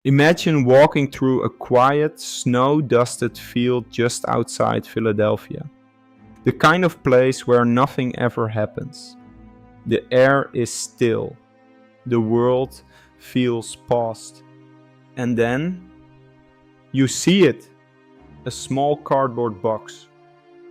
Imagine walking through a quiet, snow-dusted field just outside Philadelphia. The kind of place where nothing ever happens. The air is still. The world feels paused. And then you see it. A small cardboard box.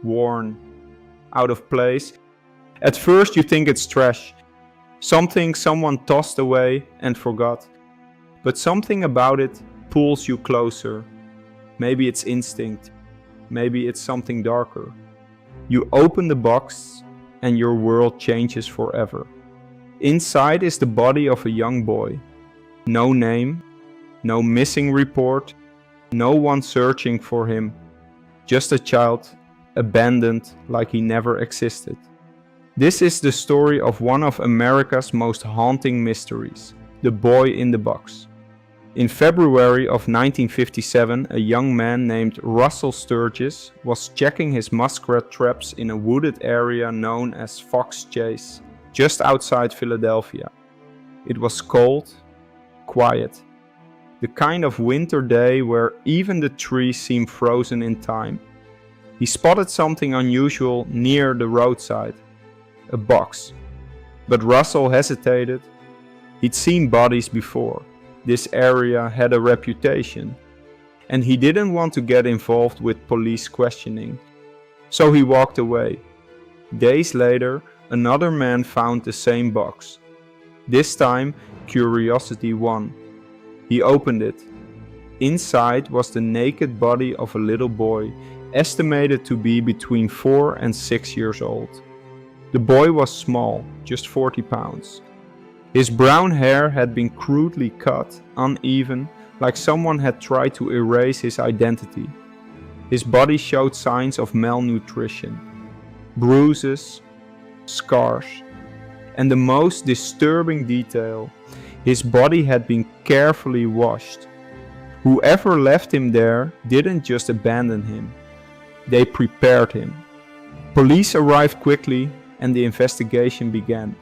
Worn. Out of place. At first you think it's trash. Something someone tossed away and forgot. But something about it pulls you closer. Maybe it's instinct. Maybe it's something darker. You open the box and your world changes forever. Inside is the body of a young boy. No name, no missing report, no one searching for him. Just a child, abandoned like he never existed. This is the story of one of America's most haunting mysteries, the boy in the box. In February of 1957, a young man named Russell Sturgis was checking his muskrat traps in a wooded area known as Fox Chase, just outside Philadelphia. It was cold, quiet, the kind of winter day where even the trees seem frozen in time. He spotted something unusual near the roadside, a box. But Russell hesitated. He'd seen bodies before. This area had a reputation, and he didn't want to get involved with police questioning, so he walked away. Days later, another man found the same box. This time, curiosity won. He opened it. Inside was the naked body of a little boy, estimated to be between 4 and 6 years old. The boy was small, just 40 pounds. His brown hair had been crudely cut, uneven, like someone had tried to erase his identity. His body showed signs of malnutrition, bruises, scars, and the most disturbing detail, his body had been carefully washed. Whoever left him there didn't just abandon him, they prepared him. Police arrived quickly and the investigation began.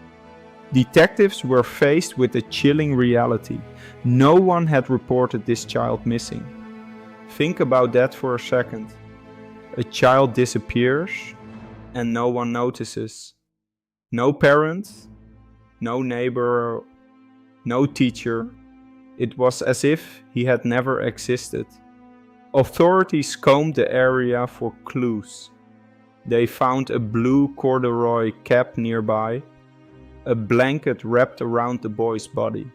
Detectives were faced with a chilling reality. No one had reported this child missing. Think about that for a second. A child disappears and no one notices. No parent, no neighbor, no teacher. It was as if he had never existed. Authorities combed the area for clues. They found a blue corduroy cap nearby, a blanket wrapped around the boy's body.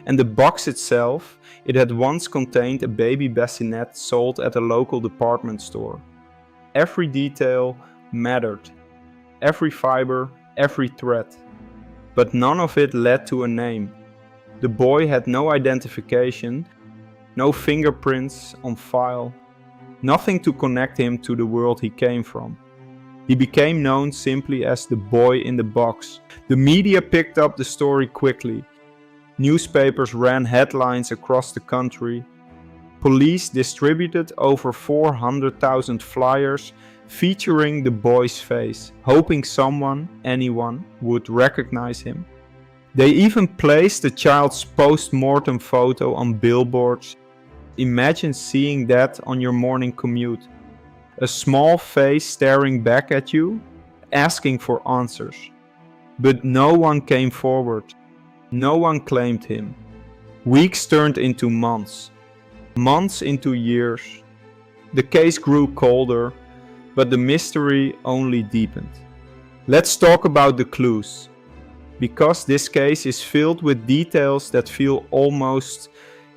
And the box itself, it had once contained a baby bassinet sold at a local department store. Every detail mattered, every fiber, every thread. But none of it led to a name. The boy had no identification, no fingerprints on file, nothing to connect him to the world he came from. He became known simply as the boy in the box. The media picked up the story quickly. Newspapers ran headlines across the country. Police distributed over 400,000 flyers featuring the boy's face, hoping someone, anyone, would recognize him. They even placed the child's post-mortem photo on billboards. Imagine seeing that on your morning commute. A small face staring back at you, asking for answers. But no one came forward. No one claimed him. Weeks turned into months. Months into years. The case grew colder, but the mystery only deepened. Let's talk about the clues. Because this case is filled with details that feel almost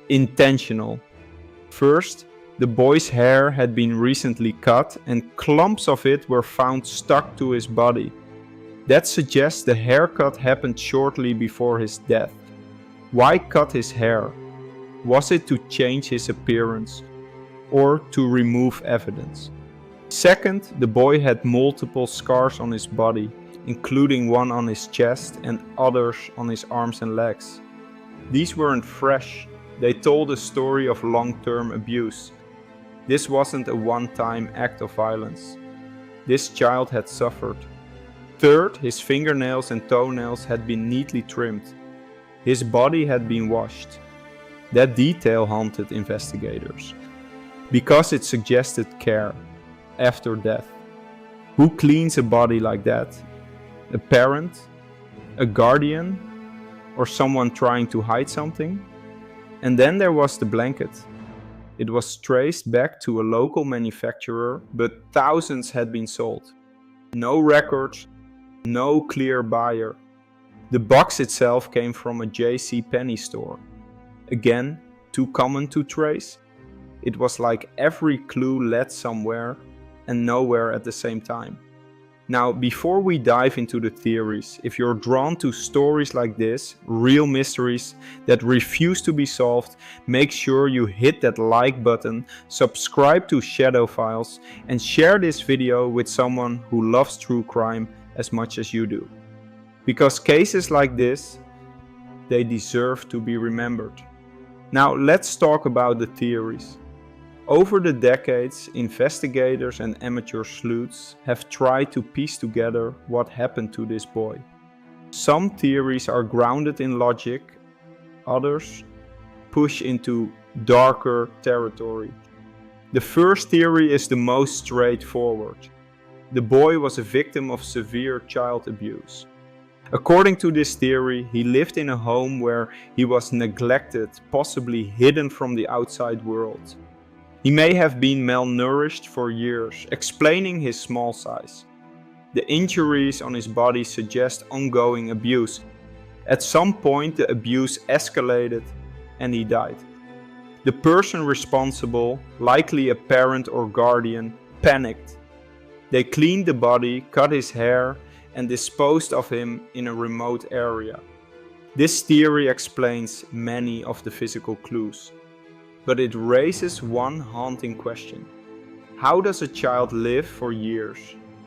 intentional. First, the boy's hair had been recently cut and clumps of it were found stuck to his body. That suggests the haircut happened shortly before his death. Why cut his hair? Was it to change his appearance or to remove evidence? Second, the boy had multiple scars on his body, including one on his chest and others on his arms and legs. These weren't fresh. They told a story of long-term abuse. This wasn't a one-time act of violence. This child had suffered. Third, his fingernails and toenails had been neatly trimmed. His body had been washed. That detail haunted investigators, because it suggested care after death. Who cleans a body like that? A parent? A guardian? Or someone trying to hide something? And then there was the blanket. It was traced back to a local manufacturer, but thousands had been sold. No records, no clear buyer. The box itself came from a J.C. Penney store. Again, too common to trace. It was like every clue led somewhere and nowhere at the same time. Now, before we dive into the theories, if you're drawn to stories like this, real mysteries that refuse to be solved, make sure you hit that like button, subscribe to Shadow Files, and share this video with someone who loves true crime as much as you do. Because cases like this, they deserve to be remembered. Now, let's talk about the theories. Over the decades, investigators and amateur sleuths have tried to piece together what happened to this boy. Some theories are grounded in logic, others push into darker territory. The first theory is the most straightforward. The boy was a victim of severe child abuse. According to this theory, he lived in a home where he was neglected, possibly hidden from the outside world. He may have been malnourished for years, explaining his small size. The injuries on his body suggest ongoing abuse. At some point, the abuse escalated and he died. The person responsible, likely a parent or guardian, panicked. They cleaned the body, cut his hair, and disposed of him in a remote area. This theory explains many of the physical clues. But it raises one haunting question. How does a child live for years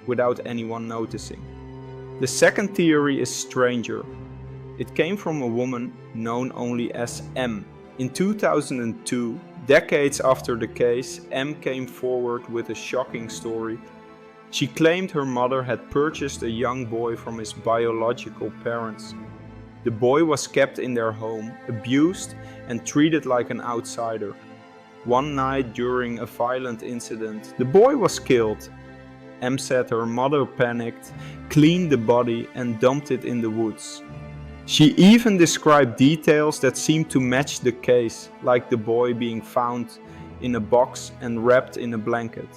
without anyone noticing? The second theory is stranger. It came from a woman known only as M. In 2002, decades after the case, M came forward with a shocking story. She claimed her mother had purchased a young boy from his biological parents. The boy was kept in their home, abused and treated like an outsider. One night during a violent incident, the boy was killed. M said her mother panicked, cleaned the body and dumped it in the woods. She even described details that seemed to match the case, like the boy being found in a box and wrapped in a blanket.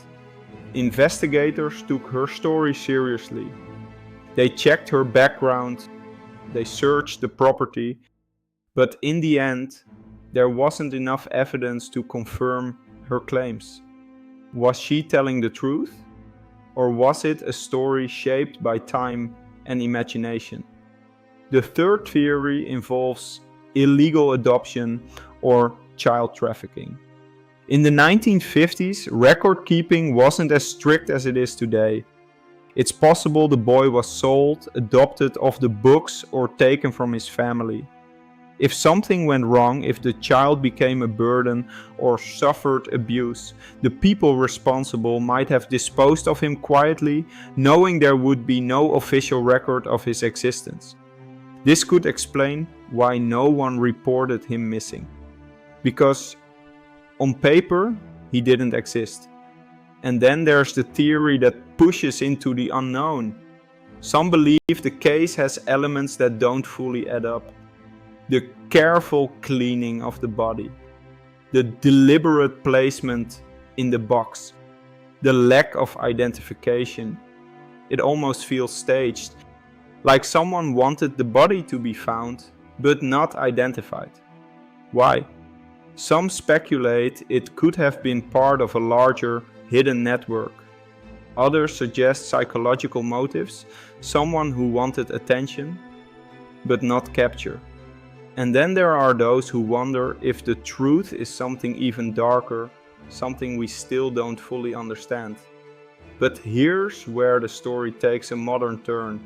Investigators took her story seriously. They checked her background. They searched the property, but in the end, there wasn't enough evidence to confirm her claims. Was she telling the truth? Or was it a story shaped by time and imagination? The third theory involves illegal adoption or child trafficking. In the 1950s, record keeping wasn't as strict as it is today. It's possible the boy was sold, adopted off the books, or taken from his family. If something went wrong, if the child became a burden or suffered abuse, the people responsible might have disposed of him quietly, knowing there would be no official record of his existence. This could explain why no one reported him missing. Because on paper, he didn't exist. And then there's the theory that pushes into the unknown. Some believe the case has elements that don't fully add up. The careful cleaning of the body, the deliberate placement in the box, the lack of identification. It almost feels staged, like someone wanted the body to be found, but not identified. Why? Some speculate it could have been part of a larger hidden network. Others suggest psychological motives, someone who wanted attention, but not capture. And then there are those who wonder if the truth is something even darker, something we still don't fully understand. But here's where the story takes a modern turn.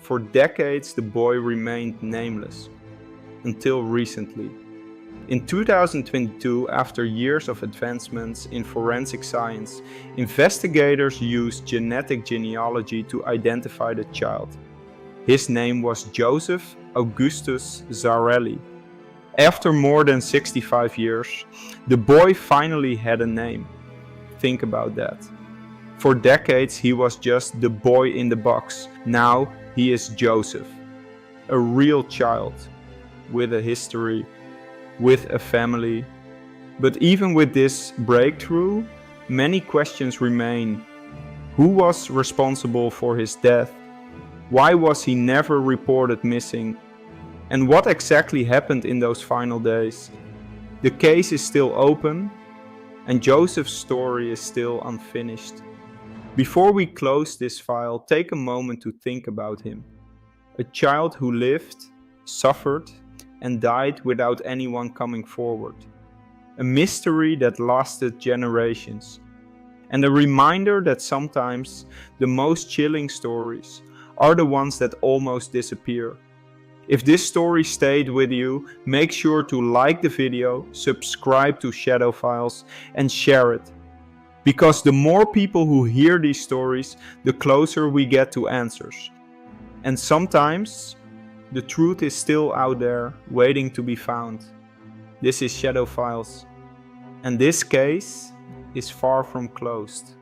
For decades the boy remained nameless, until recently. In 2022, after years of advancements in forensic science, investigators used genetic genealogy to identify the child. His name was Joseph Augustus Zarelli. After more than 65 years, the boy finally had a name. Think about that. For decades he was just the boy in the box. Now he is Joseph, a real child with a history, with a family. But even with this breakthrough, many questions remain. Who was responsible for his death? Why was he never reported missing? And what exactly happened in those final days? The case is still open, and Joseph's story is still unfinished. Before we close this file, take a moment to think about him. A child who lived, suffered, and died without anyone coming forward. A mystery that lasted generations. And a reminder that sometimes the most chilling stories are the ones that almost disappear. If this story stayed with you, make sure to like the video, subscribe to Shadow Files, and share it. Because the more people who hear these stories, the closer we get to answers. And sometimes, the truth is still out there, waiting to be found. This is Shadow Files, and this case is far from closed.